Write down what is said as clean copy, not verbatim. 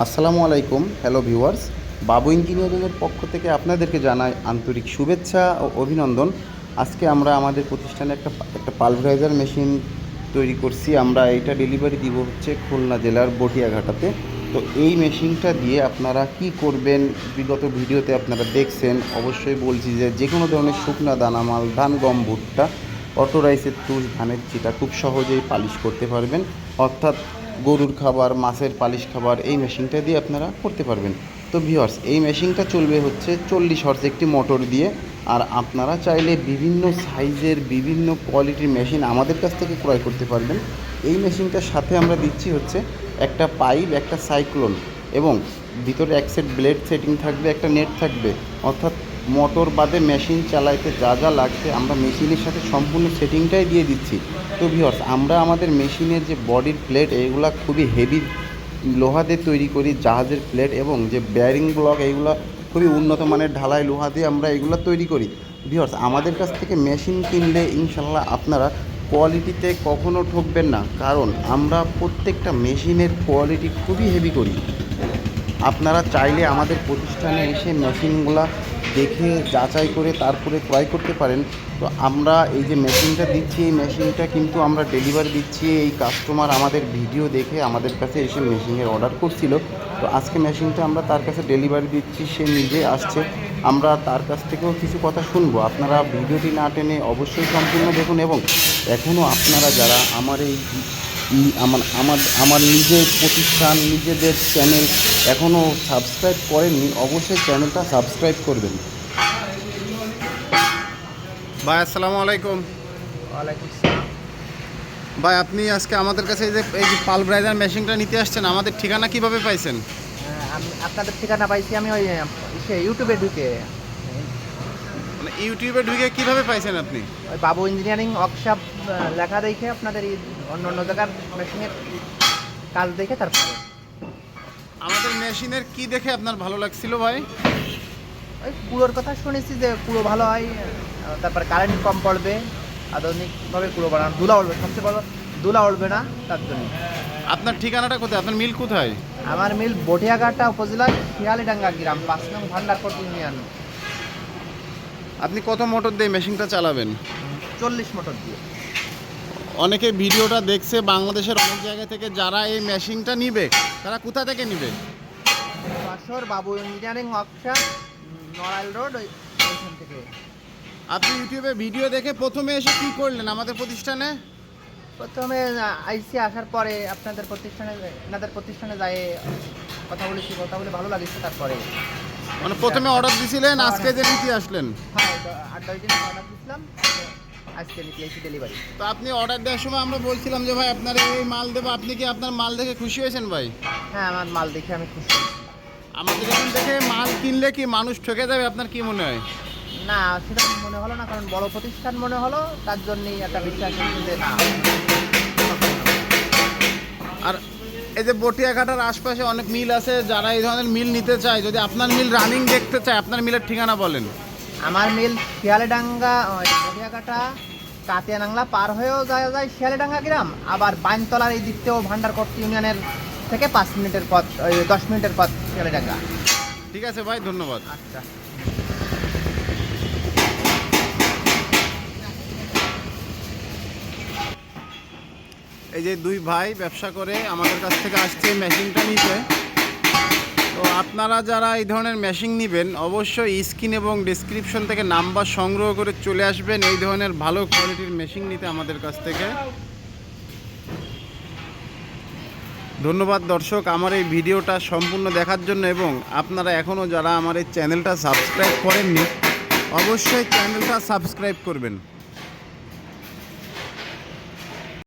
আসসালামু আলাইকুম, hello viewers. বাবু ইঞ্জিনিয়ারিংয়ের পক্ষ থেকে আপনাদেরকে জানাই আন্তরিক শুভেচ্ছা ও অভিনন্দন। আজকে আমরা আমাদের প্রতিষ্ঠানে একটা পালভারাইজার মেশিন তৈরি করছি। আমরা এটা ডেলিভারি দিব হচ্ছে খুলনা জেলার বটিয়াঘাটাতে। তো এই মেশিনটা দিয়ে আপনারা কি করবেন, বিগত ভিডিওতে আপনারা দেখছেন। অবশ্যই বলছি যে কোনো ধরনের শুকনা দানামাল, ধান, গম, ভুট্টা, অটো রাইসের তুষ, ধানের চিটা খুব সহজেই পালিশ করতে পারবেন। অর্থাৎ গরুর খাবার, মাছের পালিশ খাবার এই মেশিনটা দিয়ে আপনারা করতে পারবেন। তো ভিউয়ার্স, এই মেশিনটা চলবে হচ্ছে 40 হর্স একটি মোটর দিয়ে। আর আপনারা চাইলে বিভিন্ন সাইজের, বিভিন্ন কোয়ালিটির মেশিন আমাদের কাছ থেকে ক্রয় করতে পারবেন। এই মেশিনটার সাথে আমরা দিচ্ছি হচ্ছে একটা পাইপ, একটা সাইক্লোন, এবং ভিতরে এক সেট ব্লেড সেটিং থাকবে, একটা নেট থাকবে। অর্থাৎ মোটর বাদে মেশিন চালাইতে যা যা লাগবে আমরা মেশিনের সাথে সম্পূর্ণ সেটিংটাই দিয়ে দিচ্ছি। তো ভিউয়ার্স, আমরা আমাদের মেশিনের যে বডির প্লেট, এইগুলা খুবই হেভি লোহা দিয়ে তৈরি করি, জাহাজের প্লেট, এবং যে বেয়ারিং ব্লক এইগুলো খুবই উন্নত মানের ঢালাই লোহা দিয়ে আমরা এগুলো তৈরি করি। ভিউয়ার্স, আমাদের কাছ থেকে মেশিন কিনলে ইনশাল্লাহ আপনারা কোয়ালিটিতে কখনো ঠকবেন না, কারণ আমরা প্রত্যেকটা মেশিনের কোয়ালিটি খুবই হেভি করি। আপনারা চাইলে আমাদের প্রতিষ্ঠানে এসে মেশিনগুলা দেখে যাচাই করে তারপরে ক্রয় করতে পারেন। তো আমরা এই যে মেশিনটা দিচ্ছি, এই মেশিনটা কিন্তু আমরা ডেলিভারি দিচ্ছি। এই কাস্টমার আমাদের ভিডিও দেখে আমাদের কাছে এসে মেশিনের অর্ডার করছিল। তো আজকে মেশিনটা আমরা তার কাছে ডেলিভারি দিচ্ছি, সে নিজে আসছে। আমরা তার কাছ থেকেও কিছু কথা শুনবো। আপনারা ভিডিওটি না টেনে অবশ্যই সম্পূর্ণ দেখুন, এবং এখনও আপনারা যারা আমার এই আমার আমার আমার নিজের প্রতিষ্ঠান, নিজেদের চ্যানেল এখনও সাবস্ক্রাইব করেননি, অবশ্যই চ্যানেলটা সাবস্ক্রাইব করবেন। ভাই আসসালামু আলাইকুম। ওয়ালাইকুম আসসালাম। ভাই, আপনি আজকে আমাদের কাছে এই যে পালভারাইজার মেশিনটা নিতে আসছেন, আমাদের ঠিকানা কিভাবে পাইছেন? আমি আপনাদের ঠিকানা পাইছি আমি ওই ইউটিউবে ঢুকে, মানে ইউটিউবে ঢুকে কিভাবে পাইছেন আপনি? ওই বাবু ইঞ্জিনিয়ারিং ওয়ার্কশপ লেখা দেখে আপনাদের এই অন্য জায়গার মেশিনের কাজ দেখে তারপরে আমাদের মেশিনের কি দেখে আপনার ভালো লাগছিল ভাই? ওই কুলোর কথা শুনেছি যে কুলো ভালো হয়, তারপরে কারেন্ট কম পড়বে, আধুনিকভাবে কুলো বানানো, ধুলা উঠবে, সবচেয়ে বড় ধুলা উঠবে না, তার জন্য। আপনার ঠিকানাটা কোথায়? আপনার মিল কোথায়? আমার মিল বটিয়াঘাটা উপজেলার শিয়ালিডাঙ্গা গ্রাম, 5 নং ভান্ডারকোট ইউনিয়ন। আপনি কত মোটর দিয়ে মেশিনটা চালাবেন? 40 মোটর দিয়ে। অনেকে ভিডিওটা দেখছে বাংলাদেশের অনেক জায়গা থেকে, যারা এই মেশিনটা নিবে তারা কোথা থেকে নিবে? যশোর বাবু ইঞ্জিনিয়ারিং ওয়ার্কশপ, নড়াইল রোড, ওইখান থেকে। আপনি ইউটিউবে ভিডিও দেখে প্রথমে এসে কি করলেন আমাদের প্রতিষ্ঠানে? প্রথমে আইসি আসার পরে আপনাদের প্রতিষ্ঠানে যাই কথা বলে ভালো লাগছে। তারপরে মানে প্রথমে অর্ডার দিছিলেন, আজকে যে নিতে আসলেন? হ্যাঁ, 8-10 দিন অর্ডার দিয়েছিলাম, আজকে নিতে এসে ডেলিভারি। তো আপনি অর্ডার দেওয়ার সময় আমরা বলছিলাম যে ভাই আপনার এই মাল দেবো, আপনি কি আপনার মাল দেখে খুশি হয়েছেন ভাই? হ্যাঁ, আমার মাল দেখে আমি খুশি। আমাদের এখান থেকে মাল কিনলে কি মানুষ ঠকে যাবে, আপনার কি মনে হয়? না, সেটা মনে হলো না, কারণ বড় প্রতিষ্ঠান মনে হলো, তার জন্যই একটা বিশ্বাস যে না। আর এই যে বটিয়াঘাটার আশপাশে অনেক মিল আছে, যারা এই ধরনের মিল নিতে চায়, যদি আপনার মিল রানিং দেখতে চায়, আপনার মিলের ঠিকানা বলেন। আমার মিল শিয়ালিডাঙ্গা, বটিয়াঘাটা, কাতিয়ানাংলা পার হয়েও যাওয়া যায় শিয়ালিডাঙ্গা গ্রাম, আবার বাইনতলার এই দিক থেকেও ভান্ডারকোট ইউনিয়নের থেকে 5 মিনিটের পথ, 10 মিনিটের পথ শিয়ালিডাঙ্গা। ঠিক আছে ভাই, ধন্যবাদ। আচ্ছা। এই যে দুই ভাই ব্যবসা করে আমাদের কাছ থেকে আসছে মেশিনটা নিতে। তো আপনারা যারা এই ধরনের মেশিন নেবেন, অবশ্যই স্ক্রিন এবং ডেসক্রিপশন থেকে নাম্বার সংগ্রহ করে চলে আসবেন এই ধরনের ভালো কোয়ালিটির মেশিন নিতে আমাদের কাছ থেকে। ধন্যবাদ দর্শক আমার এই ভিডিওটা সম্পূর্ণ দেখার জন্য, এবং আপনারা এখনও যারা আমার এই চ্যানেলটা সাবস্ক্রাইব করেননি, অবশ্যই চ্যানেলটা সাবস্ক্রাইব করবেন।